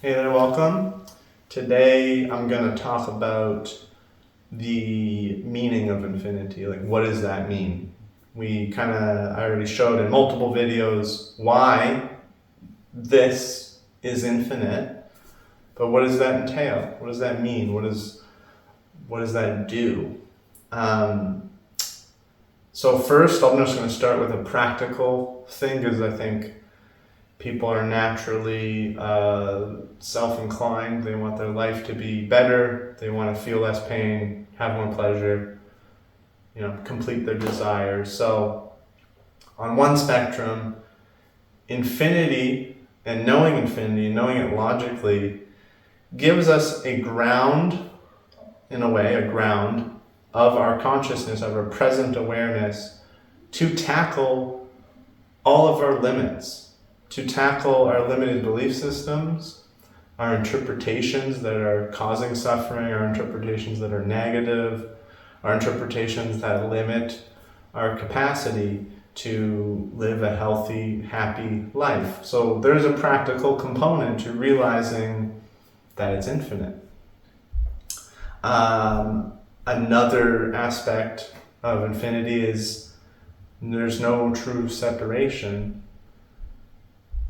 Hey there, welcome. Today I'm going to talk about the meaning of infinity. Like, what does that mean? I already showed in multiple videos why this is infinite, but what does that entail? What does that mean? What does that do? So first, I'm just going to start with a practical thing because I think people are naturally self-inclined. They want their life to be better. They want to feel less pain, have more pleasure, complete their desires. So on one spectrum, infinity and knowing it logically, gives us a ground, in a way, a ground of our consciousness, of our present awareness, to tackle all of our limits, to tackle our limited belief systems, our interpretations that are causing suffering, our interpretations that are negative, our interpretations that limit our capacity to live a healthy, happy life. So there's a practical component to realizing that it's infinite. Another aspect of infinity is there's no true separation.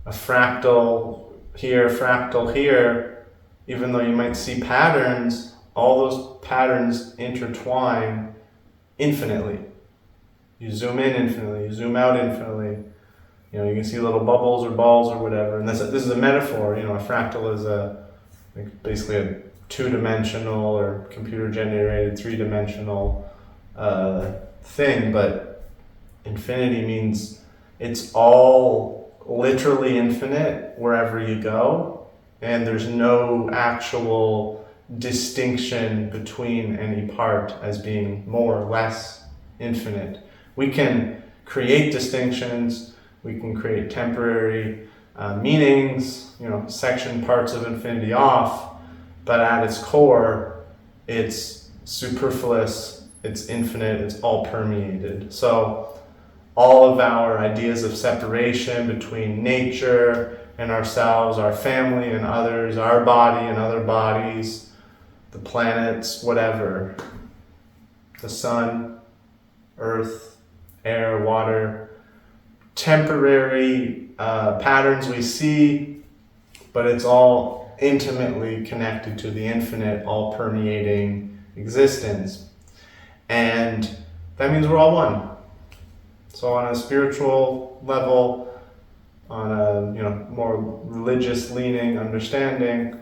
A fractal here, even though you might see patterns, all those patterns intertwine infinitely. You zoom in infinitely, you zoom out infinitely. You can see little bubbles or balls or whatever. And this is a metaphor. A fractal is basically a two-dimensional or computer-generated three-dimensional thing, but infinity means it's all literally infinite wherever you go, and there's no actual distinction between any part as being more or less infinite. We can create distinctions, we can create temporary meanings, section parts of infinity off, but at its core, it's superfluous, it's infinite, it's all permeated. So all of our ideas of separation between nature and ourselves, our family and others, our body and other bodies, the planets, whatever, the sun, earth, air, water, temporary patterns we see, but it's all intimately connected to the infinite, all permeating existence. And that means we're all one. So on a spiritual level, on a more religious leaning understanding,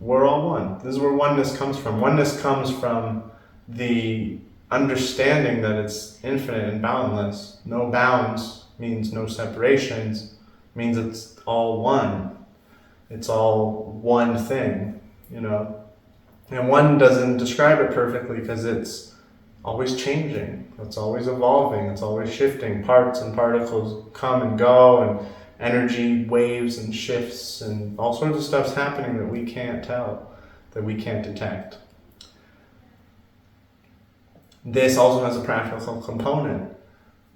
we're all one. This is where oneness comes from. Oneness comes from the understanding that it's infinite and boundless. No bounds means no separations, means it's all one. It's all one thing, And one doesn't describe it perfectly because it's always changing. It's always evolving. It's always shifting. Parts and particles come and go, and energy waves and shifts, and all sorts of stuff's happening that we can't tell, that we can't detect. This also has a practical component.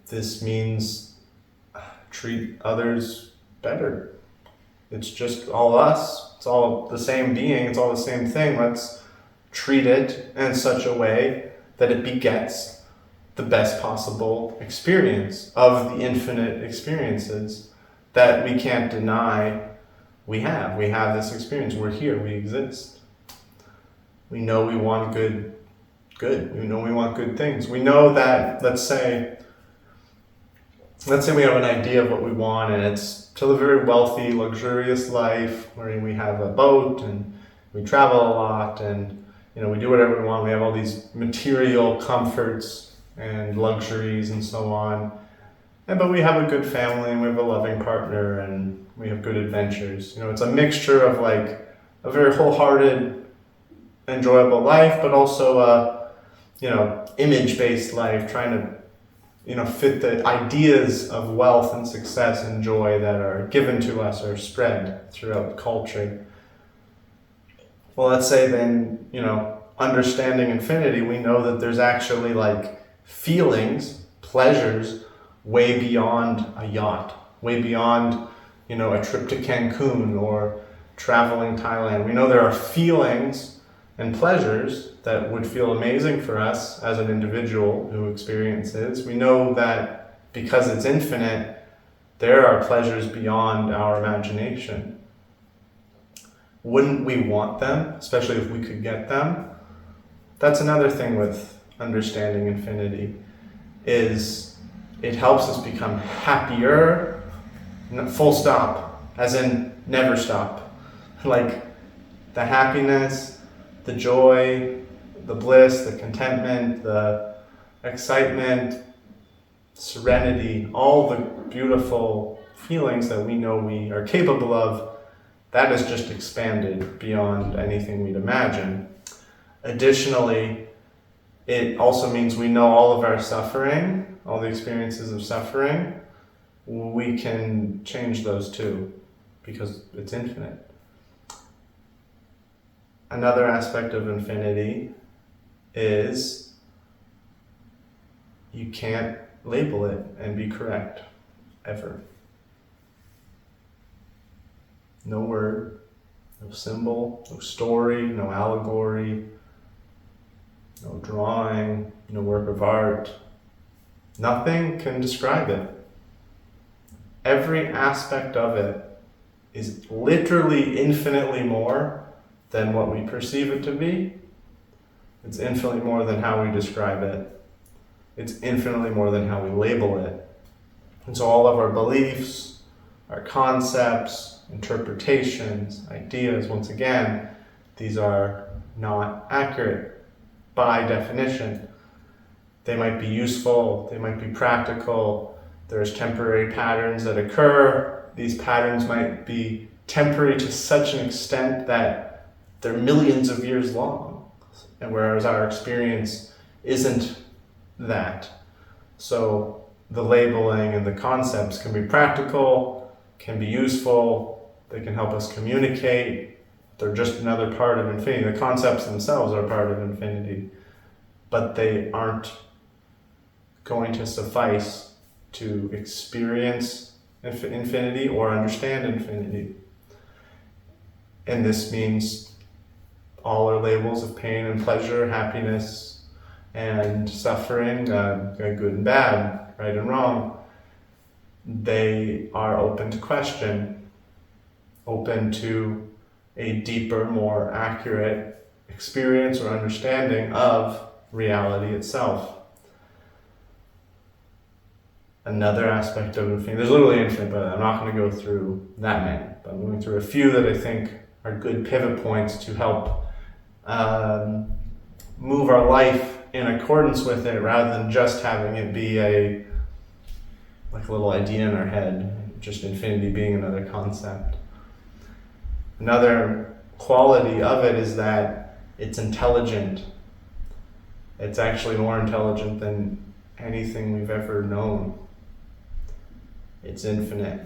This means treat others better. It's just all us. It's all the same being. It's all the same thing. Let's treat it in such a way that it begets the best possible experience of the infinite experiences that we can't deny we have. We have this experience. We're here. We exist. We know we want good. We know we want good things. We know that, let's say we have an idea of what we want, and it's to live a very wealthy, luxurious life where we have a boat and we travel a lot and we do whatever we want. We have all these material comforts and luxuries and so on. But we have a good family and we have a loving partner and we have good adventures. It's a mixture of like a very wholehearted, enjoyable life, but also a image-based life, trying to fit the ideas of wealth and success and joy that are given to us or spread throughout culture. Well, let's say then, understanding infinity, we know that there's actually like feelings, pleasures, way beyond a yacht, way beyond, a trip to Cancun or traveling Thailand. We know there are feelings and pleasures that would feel amazing for us as an individual who experiences. We know that because it's infinite, there are pleasures beyond our imagination. Wouldn't we want them, especially if we could get them? That's another thing with understanding infinity, is it helps us become happier, full stop, as in never stop. Like the happiness, the joy, the bliss, the contentment, the excitement, serenity, all the beautiful feelings that we know we are capable of, that is just expanded beyond anything we'd imagine. Additionally, it also means we know all of our suffering, all the experiences of suffering, we can change those too, because it's infinite. Another aspect of infinity is you can't label it and be correct, ever. No word, no symbol, no story, no allegory, no drawing, no work of art. Nothing can describe it. Every aspect of it is literally infinitely more than what we perceive it to be. It's infinitely more than how we describe it. It's infinitely more than how we label it. And so all of our beliefs, our concepts, interpretations, ideas, once again, these are not accurate by definition. They might be useful, they might be practical, there's temporary patterns that occur. These patterns might be temporary to such an extent that they're millions of years long, and whereas our experience isn't that. So the labeling and the concepts can be practical, can be useful, they can help us communicate. They're just another part of infinity. The concepts themselves are part of infinity, but they aren't going to suffice to experience infinity or understand infinity. And this means all our labels of pain and pleasure, happiness and suffering, good and bad, right and wrong, they are open to question, open to a deeper, more accurate experience or understanding of reality itself. Another aspect of infinity, there's literally infinite, but I'm not going to go through that many, but I'm going through a few that I think are good pivot points to help move our life in accordance with it, rather than just having it be like a little idea in our head, just infinity being another concept. Another quality of it is that it's intelligent. It's actually more intelligent than anything we've ever known. It's infinite.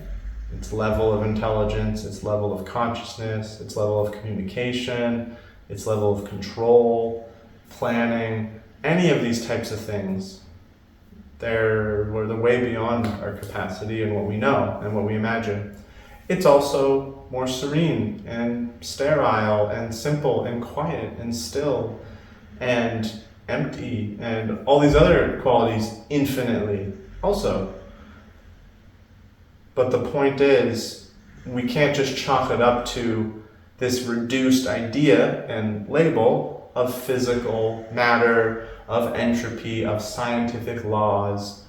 Its level of intelligence, its level of consciousness, its level of communication, its level of control, planning, any of these types of things, they're way beyond our capacity and what we know and what we imagine. It's also more serene and sterile and simple and quiet and still and empty and all these other qualities infinitely also. But the point is, we can't just chalk it up to this reduced idea and label of physical matter, of entropy, of scientific laws.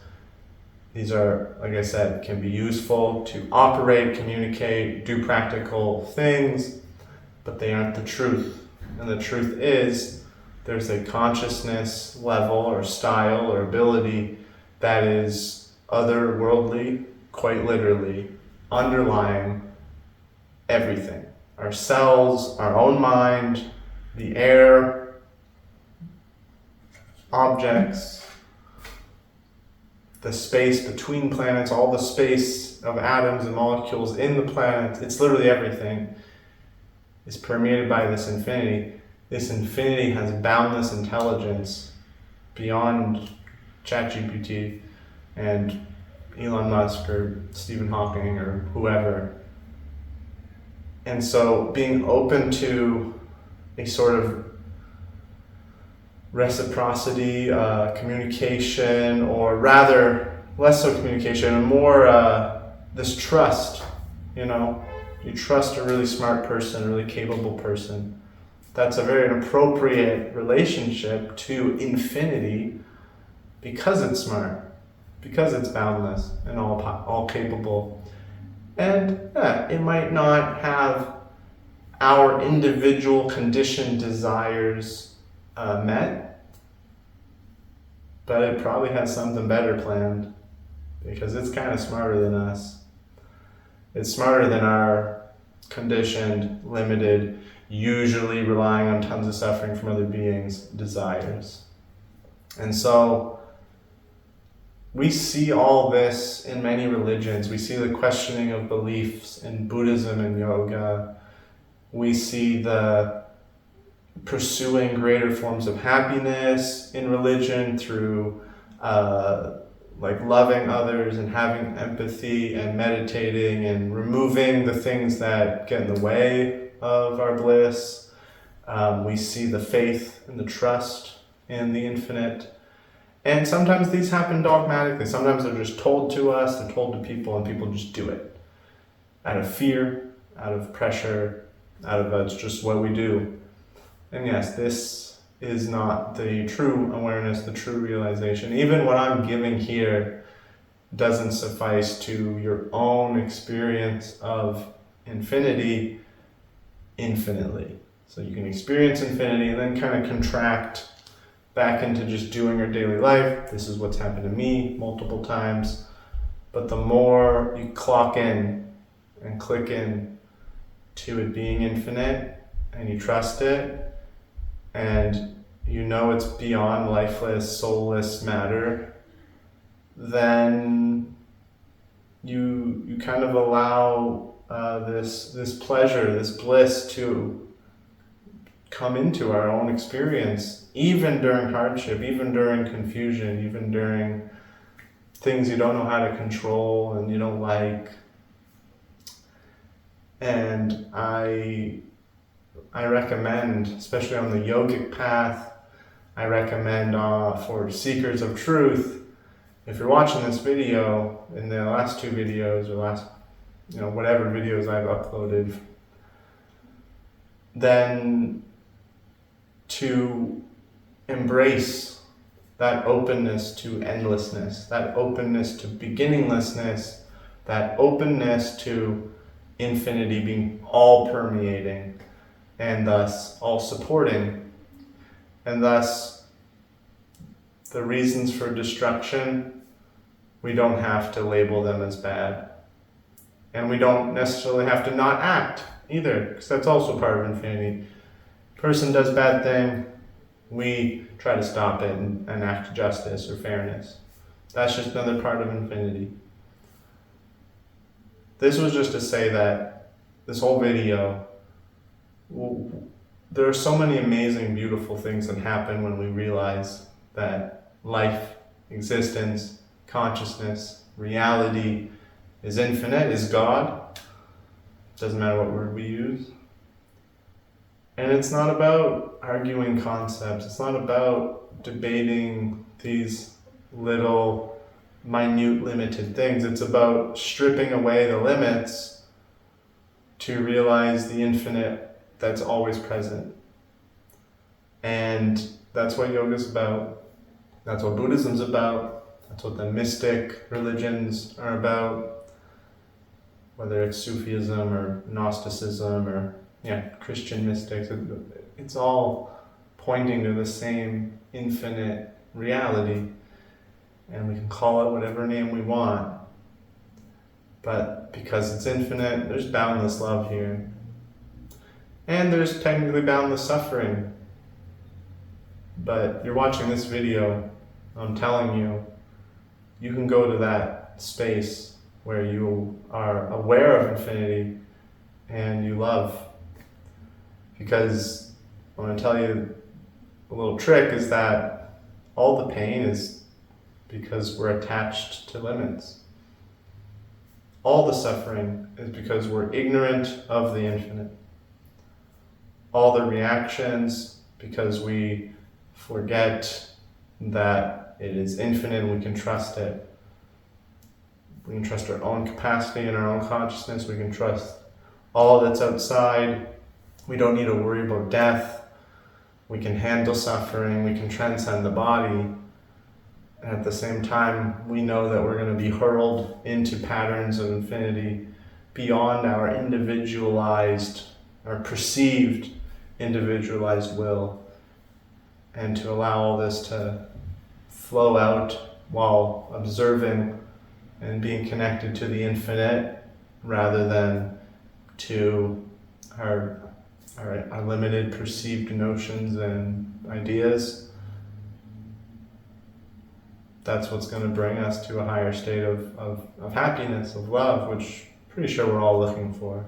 These are, like I said, can be useful to operate, communicate, do practical things, but they aren't the truth. And the truth is, there's a consciousness level or style or ability that is otherworldly, quite literally, underlying everything. Our cells, our own mind, the air, objects, the space between planets, all the space of atoms and molecules in the planet, it's literally everything, is permeated by this infinity. This infinity has boundless intelligence beyond ChatGPT and Elon Musk or Stephen Hawking or whoever. And so being open to a sort of reciprocity, communication, or rather less so communication and more this trust, you trust a really smart person, a really capable person. That's a very appropriate relationship to infinity because it's smart, because it's boundless and all capable. And it might not have our individual conditioned desires met, but it probably has something better planned because it's kind of smarter than us. It's smarter than our conditioned, limited, usually relying on tons of suffering from other beings' desires. And so we see all this in many religions. We see the questioning of beliefs in Buddhism and yoga. We see the pursuing greater forms of happiness in religion through loving others and having empathy and meditating and removing the things that get in the way of our bliss. We see the faith and the trust in the infinite. And sometimes these happen dogmatically. Sometimes they're just told to us, they're told to people, and people just do it. Out of fear, out of pressure, out of it's just what we do. And yes, this is not the true awareness, the true realization. Even what I'm giving here doesn't suffice to your own experience of infinity infinitely. So you can experience infinity and then kind of contract back into just doing your daily life. This is what's happened to me multiple times. But the more you clock in and click in to it being infinite and you trust it and you know it's beyond lifeless, soulless matter, then you kind of allow this pleasure, this bliss to come into our own experience, even during hardship, even during confusion, even during things you don't know how to control and you don't like. And I recommend, especially on the yogic path, I recommend for seekers of truth, if you're watching this video, in the last two videos, or whatever videos I've uploaded, then to embrace that openness to endlessness, that openness to beginninglessness, that openness to infinity being all permeating and thus all supporting, and thus the reasons for destruction, we don't have to label them as bad. And we don't necessarily have to not act either, because that's also part of infinity. Person does bad thing, we try to stop it and act justice or fairness. That's just another part of infinity. This was just to say that this whole video, there are so many amazing, beautiful things that happen when we realize that life, existence, consciousness, reality is infinite, is God. Doesn't matter what word we use. And it's not about arguing concepts. It's not about debating these little, minute, limited things. It's about stripping away the limits to realize the infinite that's always present. And that's what yoga's about. That's what Buddhism's about. That's what the mystic religions are about. Whether it's Sufism or Gnosticism or Christian mystics, it's all pointing to the same infinite reality. And we can call it whatever name we want. But because it's infinite, there's boundless love here. And there's technically boundless suffering. But you're watching this video, I'm telling you, you can go to that space where you are aware of infinity and you love. Because I want to tell you a little trick is that all the pain is because we're attached to limits. all the suffering is because we're ignorant of the infinite. All the reactions because we forget that it is infinite and we can trust it. We can trust our own capacity and our own consciousness. We can trust all that's outside. We don't need to worry about death. We can handle suffering. We can transcend the body. And at the same time, we know that we're going to be hurled into patterns of infinity beyond our individualized, our perceived individualized will. And to allow all this to flow out while observing and being connected to the infinite rather than to our limited perceived notions and ideas. That's what's going to bring us to a higher state of happiness, of love, which I'm pretty sure we're all looking for.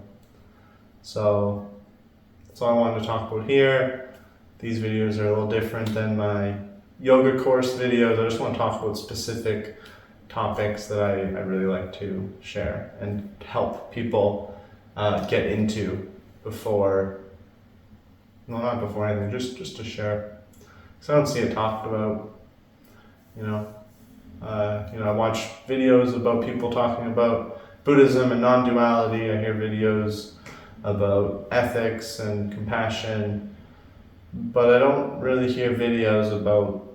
So that's all I wanted to talk about here. These videos are a little different than my yoga course videos. I just want to talk about specific topics that I really like to share and help people get into before, well, not before anything, just to share. Because I don't see it talked about, I watch videos about people talking about Buddhism and non-duality. I hear videos about ethics and compassion, but I don't really hear videos about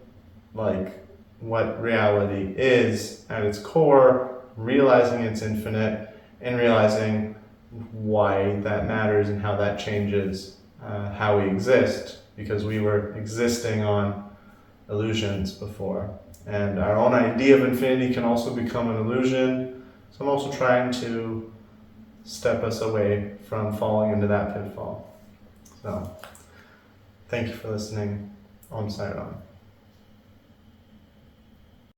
what reality is at its core, realizing it's infinite, and realizing why that matters and how that changes how we exist, because we were existing on illusions before. And our own idea of infinity can also become an illusion. So I'm also trying to step us away from falling into that pitfall. So, thank you for listening. Om Sai Ram.